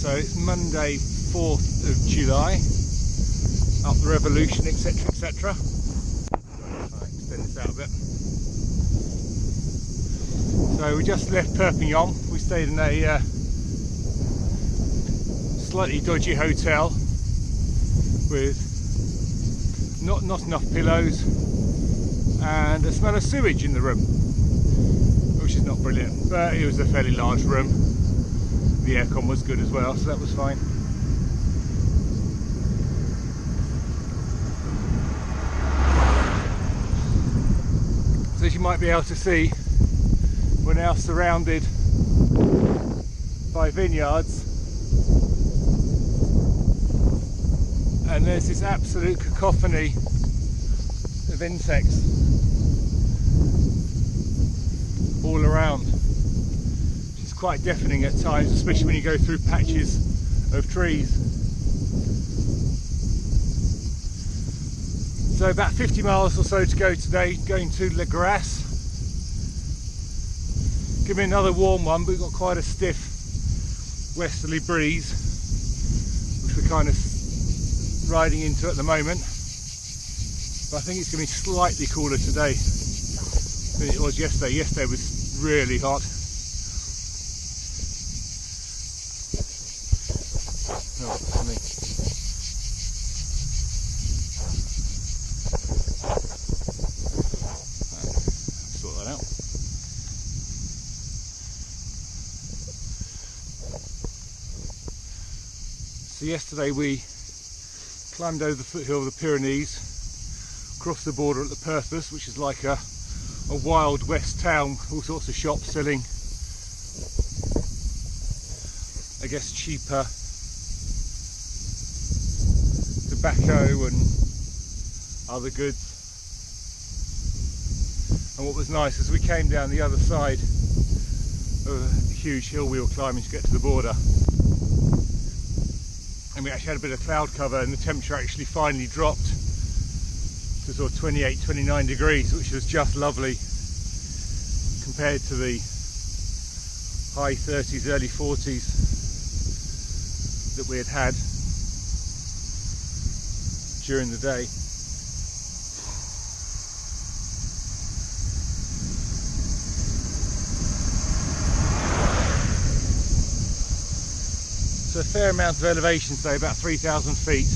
So it's Monday 4th of July, up the Revolution, etc, etc. I'll extend this out a bit. So we just left Perpignan. We stayed in a slightly dodgy hotel with not enough pillows and a smell of sewage in the room, which is not brilliant, but it was a fairly large room. The aircon was good as well, so that was fine. So as you might be able to see, we're now surrounded by vineyards, and there's this absolute cacophony of insects all around. Quite deafening at times, especially when you go through patches of trees. So about 50 miles or so to go today, going to La Grasse. Give me another warm one, but we've got quite a stiff westerly breeze, which we're kind of riding into at the moment. But I think it's going to be slightly cooler today than it was yesterday. Yesterday was really hot. So yesterday we climbed over the foothill of the Pyrenees, crossed the border at the Purpose, which is like a wild west town, all sorts of shops selling, I guess, cheaper tobacco and other goods. And what was nice is we came down the other side of a huge hill we were climbing to get to the border, and we actually had a bit of cloud cover, and the temperature actually finally dropped to sort of 28-29 degrees, which was just lovely compared to the high 30s, early 40s that we had during the day. So a fair amount of elevation today, about 3,000 feet,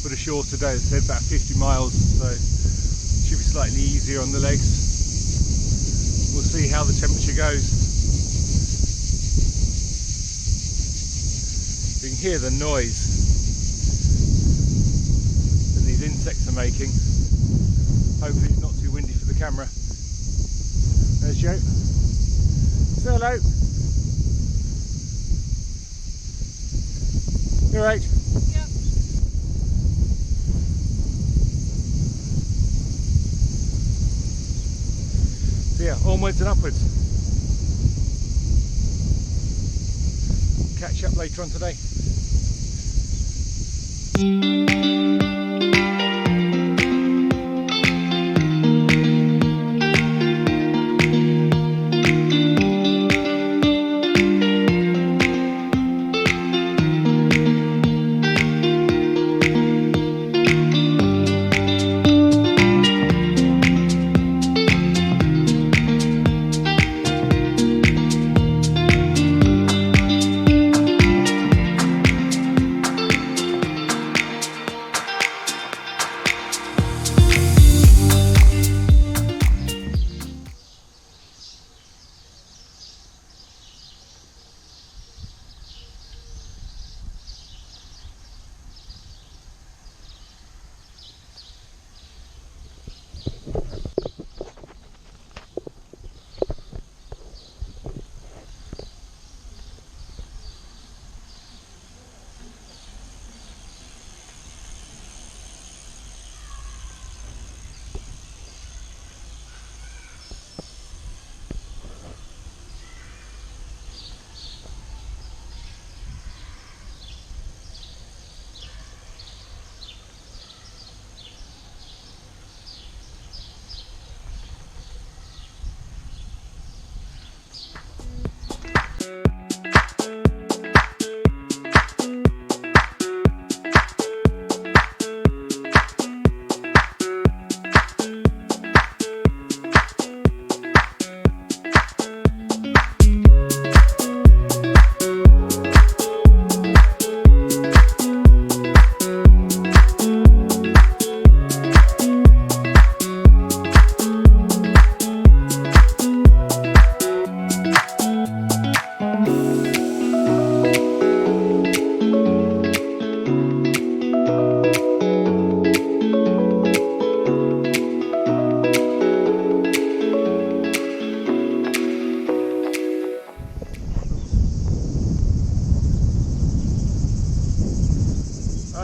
but a shorter day, as I said, about 50 miles, so should be slightly easier on the legs. We'll see how the temperature goes. You can hear the noise that these insects are making. Hopefully it's not too windy for the camera. There's Joe. Say hello. You all right? Yep. So yeah, onwards and upwards. Catch up later on today.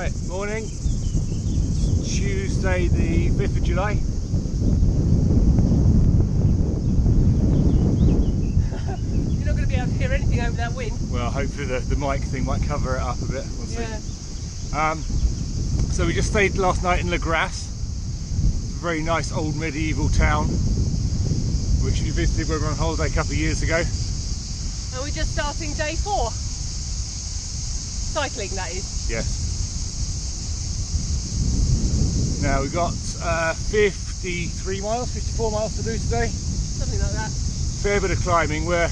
Right, morning, Tuesday the 5th of July. You're not going to be able to hear anything over that wind. Well, hopefully the mic thing might cover it up a bit, we'll see. Yeah. So we just stayed last night in La Grasse, a very nice old medieval town, which we visited when we were on holiday a couple of years ago. And we're just starting day 4. Cycling, that is. Yes. Now we've got 53 miles, 54 miles to do today. Something like that. Fair bit of climbing. We're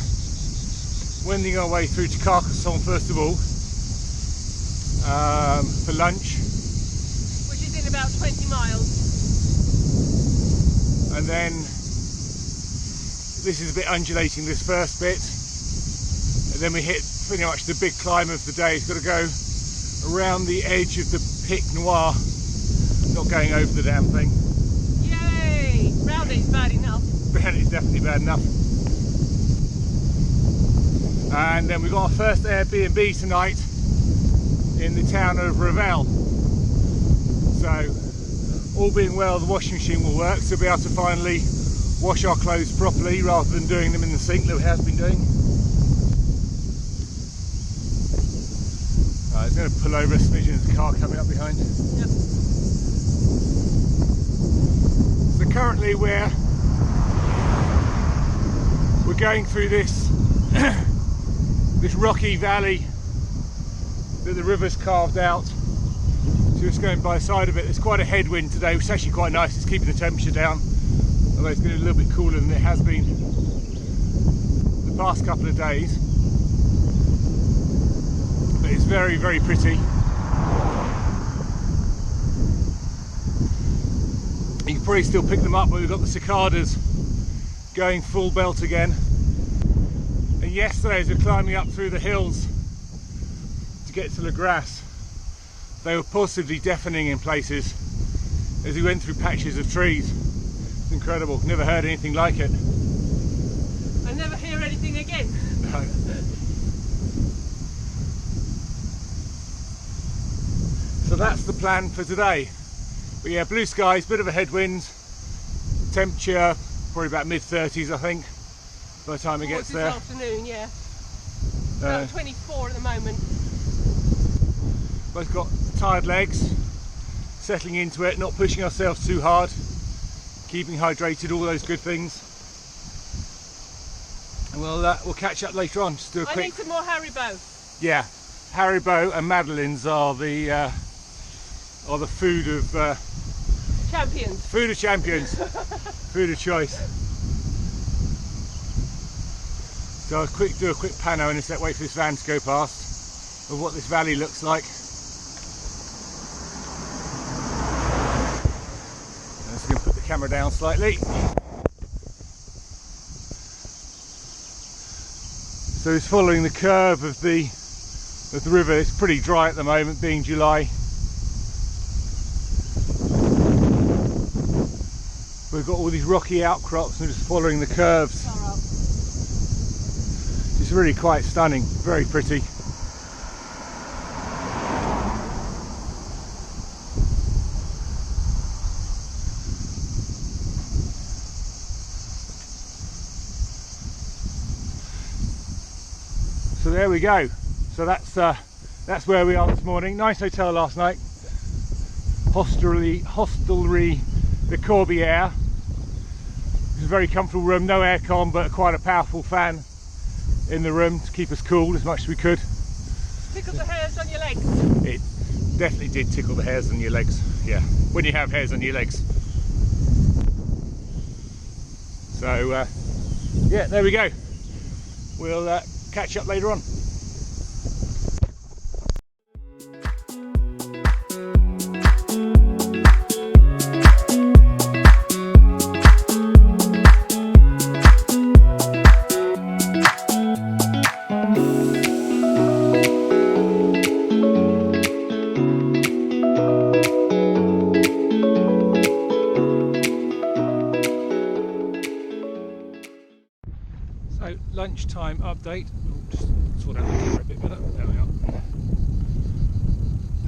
wending our way through to Carcassonne first of all for lunch. Which is in about 20 miles. And then this is a bit undulating, this first bit. And then we hit pretty much the big climb of the day. It's got to go around the edge of the Pic Nor. Not going over the damn thing. Yay! Round it's bad enough. Round it's definitely bad enough. And then we got our first Airbnb tonight in the town of Revel. So, all being well, the washing machine will work, so we'll be able to finally wash our clothes properly rather than doing them in the sink that we have been doing. Right, it's going to pull over a smidgen. There's a car coming up behind. Yep. So currently we're going through this this rocky valley that the river's carved out. So just going by the side of it. There's quite a headwind today, which is actually quite nice. It's keeping the temperature down, although it's getting a little bit cooler than it has been the past couple of days. But it's very, very pretty. You can probably still pick them up, but we've got the cicadas going full belt again. And yesterday, as we were climbing up through the hills to get to La Grasse, they were positively deafening in places as we went through patches of trees. It's incredible, never heard anything like it. I never hear anything again. No. So that's the plan for today. But yeah, blue skies, bit of a headwind, temperature probably about mid-30s I think by the time it gets there. This afternoon, yeah. About 24 at the moment. Both got tired legs, settling into it, not pushing ourselves too hard, keeping hydrated, all those good things. And we'll catch up later on. Just do a quick. I need some more Haribo. Yeah, Haribo and Madeleines are the food of Champions. Food of champions. Food of choice. So I'll do a quick pano and just wait for this van to go past of what this valley looks like. I'm just going to put the camera down slightly. So it's following the curve of the river. It's pretty dry at the moment, being July. We've got all these rocky outcrops and just following the curves. It's really quite stunning, very pretty. So there we go. So that's where we are this morning. Nice hotel last night. Hostelry the Corbière. It's a very comfortable room, no aircon, but quite a powerful fan in the room to keep us cool as much as we could. Tickled the hairs on your legs. It definitely did tickle the hairs on your legs, yeah, when you have hairs on your legs. So yeah, there we go. We'll catch up later on. So lunchtime update. Just sort out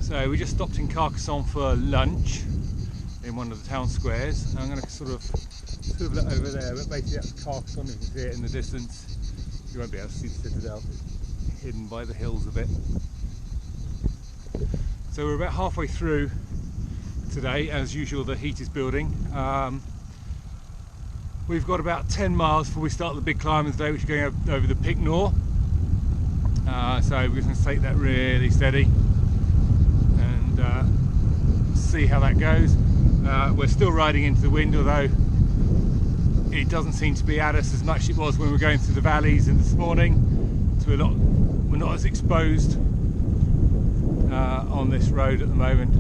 So we just stopped in Carcassonne for lunch in one of the town squares. I'm going to sort of look over there, but basically that's Carcassonne. You can see it in the distance. You won't be able to see the citadel, it's hidden by the hills a bit. So we're about halfway through today. As usual, the heat is building. We've got about 10 miles before we start the big climb of the day, which is going over the Pic Nor. So we're just going to take that really steady and see how that goes. We're still riding into the wind, although it doesn't seem to be at us as much as it was when we were going through the valleys in this morning. So we're not as exposed on this road at the moment.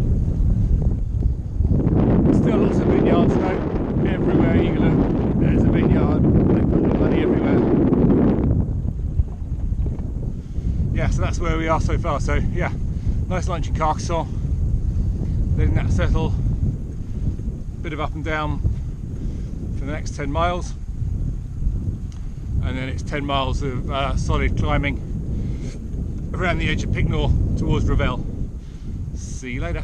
Still lots of vineyards though, everywhere you look there's a vineyard. They put the money everywhere. Yeah, so that's where we are so far. So yeah, nice lunch in Carcassonne, letting that settle, bit of up and down for the next 10 miles, and then it's 10 miles of solid climbing around the edge of Pic Nor towards Revel. See you later.